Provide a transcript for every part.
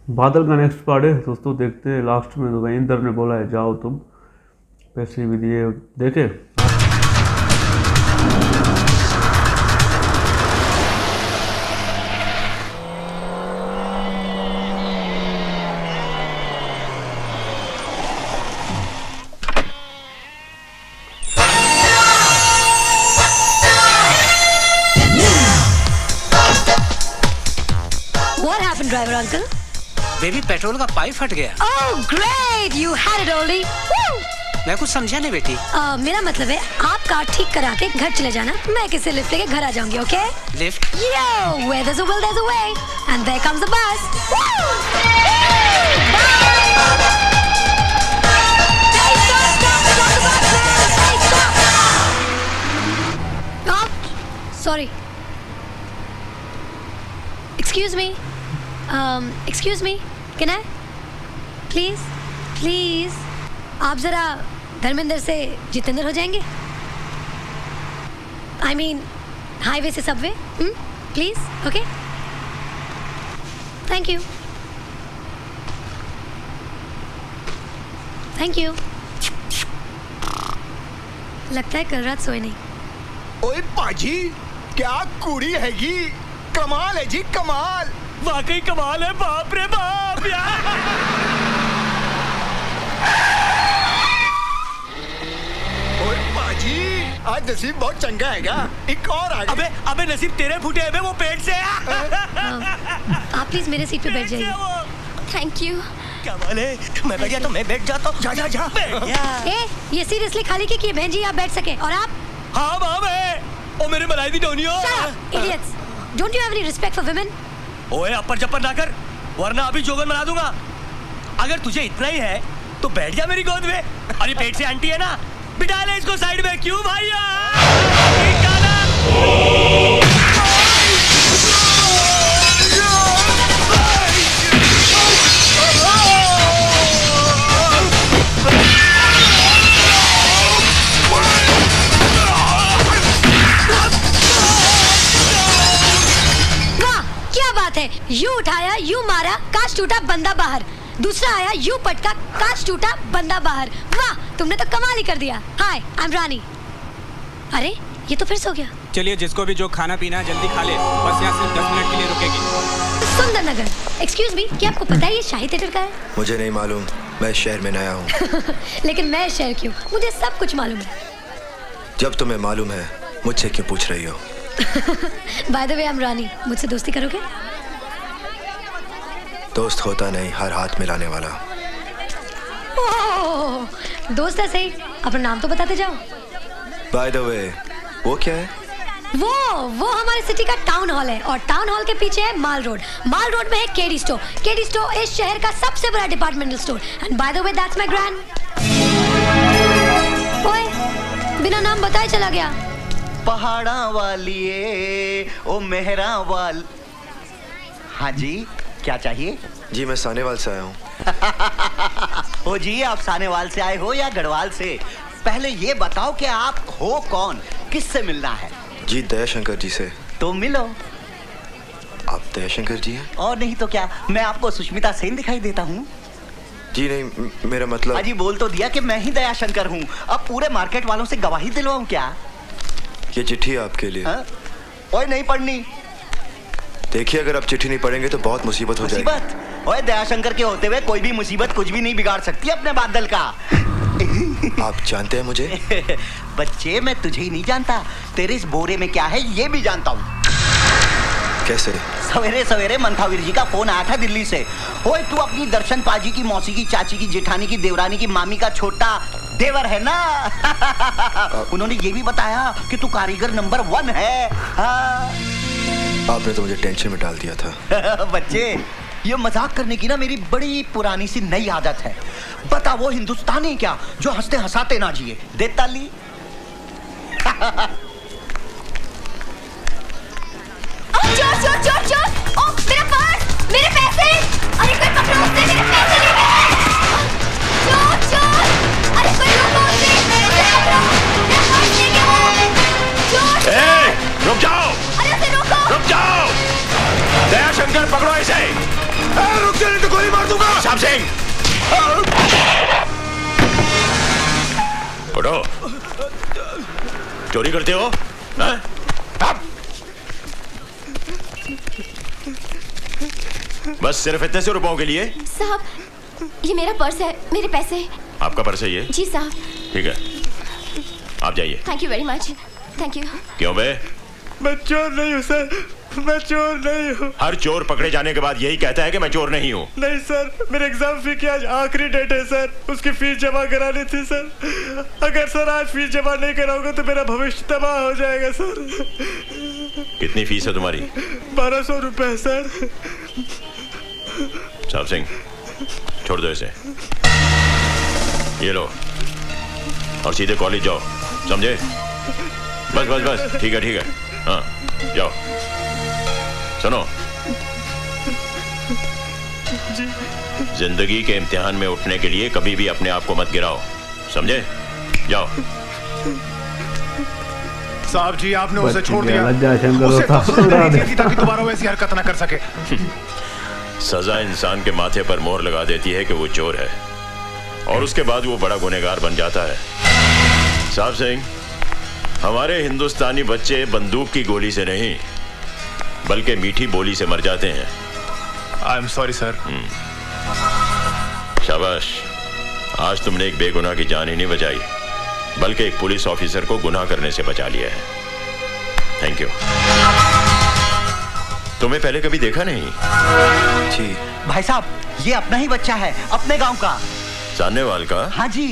बादल का next part है दोस्तों, देखते हैं लास्ट में। तो भाई इंदर ने बोला है जाओ तुम, पैसे भी दिए, देखे। What happened, driver uncle? Baby petrol का पाइप फट गया। Oh, great! You had it, Oldie. Woo! मैं कुछ समझा नहीं बेटी। मेरा मतलब है आप कार ठीक करा के घर चले जाना, मैं किसी लिफ्ट लेके घर आ जाऊंगी, okay? Lift? Yo, where there's a will, there's a way, and there comes the bus. Woo! Hey, stop the bus, man! Hey, stop! Oh, sorry. Excuse me, can I? Please, आप जरा धर्मेंद्र से जितेंद्र हो जाएंगे? I mean, highway से Subway, please, okay? Thank you. लगता है कल रात सोए नहीं। ओए पाजी, क्या कुड़ी हैगी, कमाल है जी, कमाल, वाकई कमाल है, बाप रे बाप यार। ओए पाजी, आज नसीब बहुत चंगा हैगा, एक और आ गया। अबे नसीब तेरे फूटे है वो पेट से। आप प्लीज मेरे सीट पे बैठ जाइए। Thank you. कमाल है, मैं बैठ गया तो मैं बैठ जाता हूँ। जा। ए, ये सीरियसली खाली की बहन जी, आप बैठ सके, और आप? हाँ माँ मैं, ओ मेरे मलाई दी Tonio. Idiots! Don't you have any respect for women? ओए अपर जपर ना कर, वरना अभी जोगन बना दूंगा। अगर तुझे इतना ही है तो बैठ जा मेरी गोद में। अरे पेट से आंटी है ना, बिठा ले इसको साइड में। क्यों भैया? यू उठाया, यू मारा, काश टूटा बंदा बाहर। दूसरा आया, यू पटका, काश टूटा बंदा बाहर। वाह, तुमने तो कमाल ही कर दिया। हाय, आई एम रानी। अरे ये तो फिर सो गया। चलिए, जिसको भी जो खाना पीना है जल्दी खा ले, बस यहाँ सिर्फ 10 मिनट के लिए रुकेगी। सुंदर नगर, एक्सक्यूज मी, क्या आपको पता है ये शाही थिएटर का है? मुझे नहीं मालूम, मैं शहर में नया हूँ। लेकिन मैं शहर की हूँ, मुझे सब कुछ मालूम है। जब तुम्हें मालूम है, मुझसे क्यों पूछ रही हो? By the way, I am Rani, मुझसे दोस्ती करोगे? दोस्त होता नहीं, हर हाथ मिलाने वाला। ओह, दोस्त है सही, अपना नाम तो बताते जाओ। बाय द वे, वो क्या है? वो हमारे सिटी का टाउन हॉल है, और टाउन हॉल के पीछे है माल रोड। माल रोड में है केडी स्टोर। केडी स्टोर इस शहर का सबसे बड़ा departmental store. And bye the way, that's my grand. ओए, बिना नाम बताए चला गया। पहाड़ा वाली ओ मेहरा वाल। हाँ जी, क्या चाहिए? जी मैं सानेवाल से आया हूँ। ओ जी, आप सानेवाल से आए हो या गढ़वाल से? पहले ये बताओ कि आप हो कौन, किससे मिलना है? जी दयाशंकर जी से। तो मिलो। आप दयाशंकर जी हैं? और नहीं तो क्या, मैं आपको सुष्मिता सेन दिखाई देता हूँ? जी नहीं, मेरा मतलब। अजी बोल तो दिया कि मैं ही दयाशंकर हूँ। अब पूरे मार्केट वालों से गवाही दिलवाऊं क्या? ये चिट्ठी है आपके लिए। ओए नहीं पढ़नी। देखिए, अगर आप चिट्ठी नहीं पढ़ेंगे तो बहुत मुसीबत हो जाएगी। मुसीबत? ओए दयाशंकर के होते हुए कोई भी मुसीबत कुछ भी नहीं बिगाड़ सकती अपने बादल का। आप जानते हैं मुझे? बच्चे, मैं तुझे ही नहीं जानता, तेरे इस बोरे में क्या है ये भी जानता हूँ। कैसे? सवेरे सवेरे मंथावीर जी का फोन आया था दिल्ली से। ओए तू अपनी दर्शन पाजी की मौसी की चाची की जेठानी की देवरानी की मामी का छोटा देवर है ना? उन्होंने ये भी बताया कि तू कारीगर नंबर 1 है। हाँ। आपने तो मुझे टेंशन में डाल दिया था। बच्चे, ये मजाक करने की ना मेरी बड़ी पुरानी सी नई आदत है। बता, वो हिंदुस्तानी क्या जो हंसते हंसाते ना जिए? दे ताली। चोर चोर चोर चोर! ओ मेरा पर्स, मेरे पैसे! अरे कोई पकड़ो उसे, मेरे पैसे नहीं है! चोर चोर! अरे कोई रोको उसे, उसे पकड़ो! मेरा पर्स ले गया वो! चोर! रुक जाओ! अरे उसे रोको! रुक जाओ! दयाशंकर पकड़ो इसे! रुक जा, नहीं तो गोली साहब सिंह, उठो। चोरी करते हो? हाँ? बस सिर्फ इतने से रुपयों के लिए? साहब, ये मेरा पर्स है, मेरे पैसे। आपका पर्स है ये? जी साहब। ठीक है, आप जाइए। Thank you very much. Thank you. क्यों बे? मैं चोर नहीं हूँ सर, मैं चोर नहीं हूँ। हर चोर पकड़े जाने के बाद यही कहता है कि मैं चोर नहीं हूँ। नहीं सर, मेरे एग्जाम फी की आज आखिरी डेट है सर, उसकी फीस जमा करानी थी सर। अगर सर आज फीस जमा नहीं कराऊंगा तो मेरा भविष्य तबाह हो जाएगा सर। कितनी फीस है तुम्हारी? 1200 रुपए सर। साहब सिंह, छोड़ दो इसे, ये लो और सीधे कॉलेज जाओ, समझे? बस बस बस, ठीक है, हाँ जाओ। सुनो, जिंदगी के इम्तिहान में उठने के लिए कभी भी अपने आप को मत गिराओ, समझे? जाओ। साहब जी, आपने उसे छोड़ दिया, ताकि दोबारा वैसी हरकत ना कर सके। सजा इंसान के माथे पर मोहर लगा देती है कि वो चोर है, और उसके बाद वो बड़ा गुनहगार बन जाता है। साहब सिंह, हमारे हिंदुस्तानी बच्चे बंदूक की गोली से नहीं बल्कि मीठी बोली से मर जाते हैं। I am sorry sir. शाबाश, आज तुमने एक बेगुनाह की जान ही नहीं बचाई बल्कि एक पुलिस ऑफिसर को गुनाह करने से बचा लिया है। Thank you. तुम्हें पहले कभी देखा नहीं? जी भाई साहब, ये अपना ही बच्चा है, अपने गांव का। सानेवाल का? हाँ जी,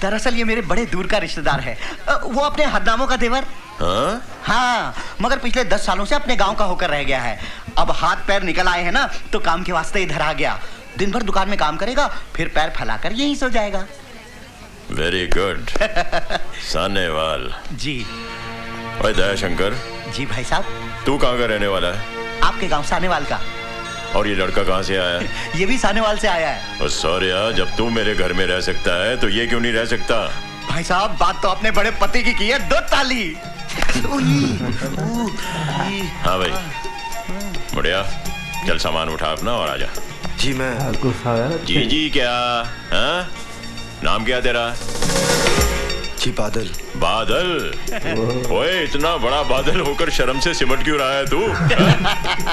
दरअसल ये मेरे बड़े दूर का रिश्तेदार है। वो अपने हरनामों का देवर। हाँ, मगर पिछले 10 सालों से अपने गांव का होकर रह गया है। अब हाथ पैर निकल आए हैं ना, तो काम के वास्ते इधर आ गया। दिन भर दुकान में काम करेगा, फिर पैर फैलाकर यहीं सो जाएगा। Very good. सानेवाल जी। ओए दयाशंकर। जी भाई साहब। तू कहाँ का रहने वाला है? आपके गांव सानेवाल का। और ये लड़का कहाँ से आया है? ये भी सानेवाल से आया है। सॉरी यार, जब तू मेरे घर में रह सकता है तो ये क्यों नहीं रह सकता? भाई साहब, बात तो अपने बड़े पति की है, 2 ताली। हाँ भाई, मुड़िया चल सामान उठा अपना और आजा। जी मैं। जी क्या? हाँ, नाम क्या तेरा? जी बादल। बादल? ओए, इतना बड़ा बादल होकर शर्म से सिमट क्यों रहा है तू?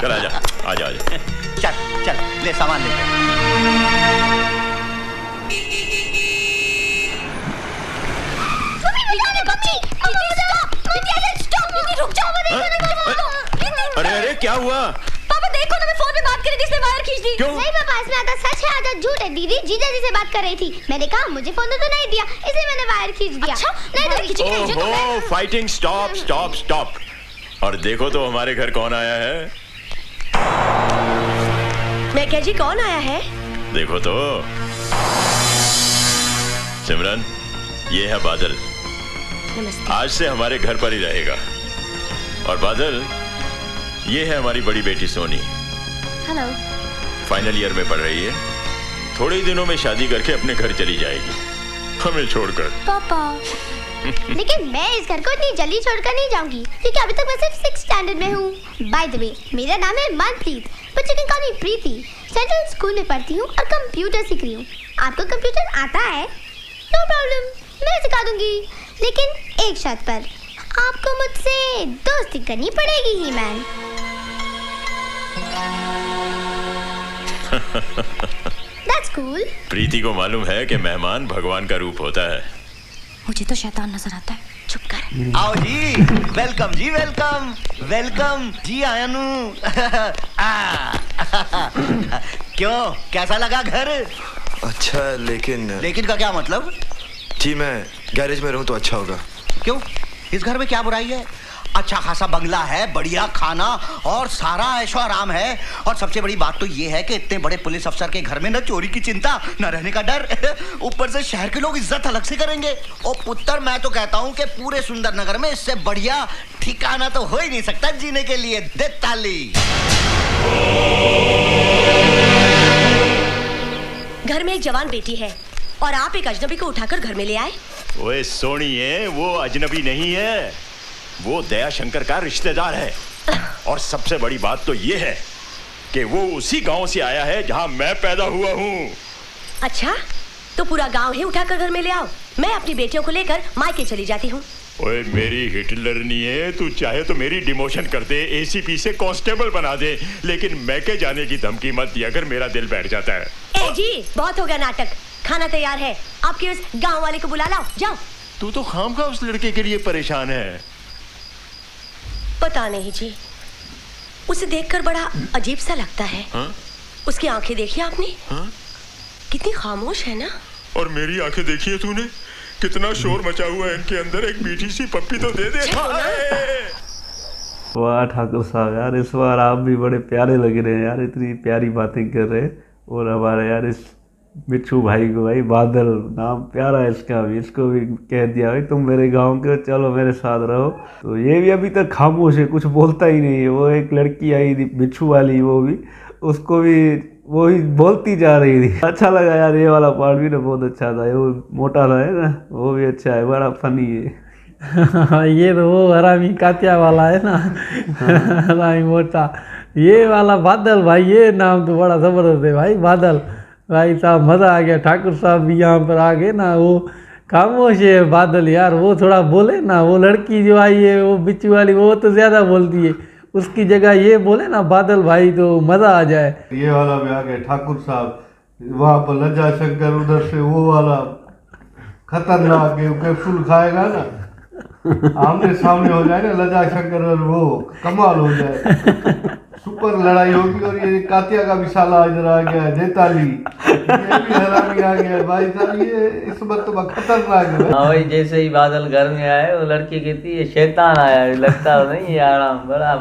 चल आजा आजा आजा। चल चल, ले सामान ले। अरे अरे क्या हुआ? पापा देखो ना, मैं फोन पे बात कर रही थी, इसने वायर खींच दी। क्यों? नहीं पापा, इसमें आधा सच है आधा झूठ है। दीदी जीजा जी से बात कर रही थी, मैंने कहा मुझे फोन तो नहीं दिया, इसलिए मैंने वायर खींच दिया। अच्छा? नहीं तो खींची तो ओहो, फाइटिंग स्टॉप स्टॉप स्टॉप। और देखो तो हमारे घर कौन आया है। मैं कह जी, कौन आया है? देखो तो सिमरन, ये है बादल। नमस्ते। आज से हमारे घर पर ही रहेगा। और बादल, ये है हमारी बड़ी बेटी सोनी। हेलो। फाइनल ईयर में पढ़ रही है। थोड़े ही दिनों में शादी करके अपने घर चली जाएगी, हमें छोड़कर। पापा लेकिन मैं इस घर को इतनी जल्दी छोड़कर नहीं जाऊंगी, क्योंकि अभी तक मैं सिर्फ 6th स्टैंडर्ड में हूँ। बाय द वे, मेरा नाम है Manpreet, but you can call me Preeti. Central school में पढ़ती हूँ और कंप्यूटर सीख रही हूँ। आपको कंप्यूटर आता है? नो प्रॉब्लम, मैं सिखा दूंगी, लेकिन एक शर्त पर। आपको मुझसे दोस्ती करनी पड़ेगी ही मैन। That's cool. प्रीति को मालूम है कि मेहमान भगवान का रूप होता है। मुझे तो शैतान नजर आता है। चुप कर। आओ जी, वेलकम जी, वेलकम वेलकम जी आयनू। क्यों, कैसा लगा घर? अच्छा, लेकिन का क्या मतलब? जी मैं गैरेज में रहूं तो अच्छा होगा। क्यों, इस घर में क्या बुराई है? अच्छा खासा बंगला है, बढ़िया खाना और सारा ऐशो आराम है। और सबसे बड़ी बात तो ये है कि इतने बड़े पुलिस अफसर के घर में न चोरी की चिंता, न रहने का डर। ऊपर से शहर के लोग इज्जत अलग से करेंगे। ओ पुत्र, मैं तो कहता हूँ कि पूरे सुंदर नगर में इससे बढ़िया ठिकाना तो हो ही नहीं सकता जीने के लिए। दे ताली। घर में एक जवान बेटी है और आप एक अजनबी को उठाकर घर में ले आए। ओए सोनिए, वो अजनबी नहीं है, वो दयाशंकर का रिश्तेदार है। और सबसे बड़ी बात तो ये है कि वो उसी गांव से आया है जहां मैं पैदा हुआ हूँ। अच्छा, तो पूरा गांव ही उठाकर घर में ले आओ। मैं अपनी बेटियों को लेकर मायके चली जाती हूँ। ओए मेरी हिटलर नहीं है, तू चाहे तो मेरी डिमोशन कर दे, एसीपी से कांस्टेबल बना दे, लेकिन मैके जाने की धमकी मत दिया अगर मेरा दिल बैठ जाता है। ए जी, बहुत हो गया नाटक। खाना तैयार है, आपके उस गांव वाले को बुला लाओ, जाओ। तू तो खामखा उस लड़के के लिए परेशान है। पता नहीं जी, उसे देखकर बड़ा अजीब सा लगता है। हा? उसकी आंखें देखी आपने? हा? कितनी खामोश है ना। और मेरी आंखें देखी है तूने? कितना शोर मचा हुआ है इनके अंदर, एक मीठी सी पप्पी तो दे दे। वाह ठाकुर साहब यार, इस बार आप भी बड़े प्यारे लग रहे हैं यार, इतनी प्यारी बातें कर रहे हैं। और हमारे यार इस बिच्छू भाई को, भाई बादल नाम प्यारा है इसका भी, इसको भी कह दिया भाई तुम मेरे गांव के, चलो मेरे साथ रहो। तो ये भी अभी तक खामोश है, कुछ बोलता ही नहीं है। वो एक लड़की आई थी बिच्छू वाली, वो भी उसको भी वो ही बोलती जा रही थी। अच्छा लगा यार, ये वाला पार्ट भी ना बहुत अच्छा था। वो मोटा था है ना, वो भी अच्छा है, बड़ा फनी है। ये तो वो हरामी कातिया वाला है ना, हरामी मोटा। ये वाला बादल भाई, ये नाम तो बड़ा ज़बरदस्त है भाई, बादल भाई साहब। मज़ा आ गया, ठाकुर साहब भी यहाँ पर आ गए ना। वो खामोश है बादल यार, वो थोड़ा बोले ना। वो लड़की जो आई है वो बिच्छू वाली, वो तो ज़्यादा बोलती है, उसकी जगह ये बोले ना बादल भाई तो मज़ा आ जाए। ये वाला भी आ गया ठाकुर साहब, वहाँ पर लज्जा शंकर, उधर से वो वाला खतरनाक है, कैप्सूल खाएगा ना, आमने सामने हो जाए ना लज्जा शंकर और वो, कमाल हो जाए, सुपर लड़ाई होगी। और ये कातिया का भी साला इधर आ गया है, जैताली, ये भी हरामी आ गया है भाई साहब, ये इस मरतबा खतरनाक है। हाँ भाई, जैसे ही बादल घर में आए वो लड़की कहती है शैतान आया है, लगता नहीं है आराम बड़ा।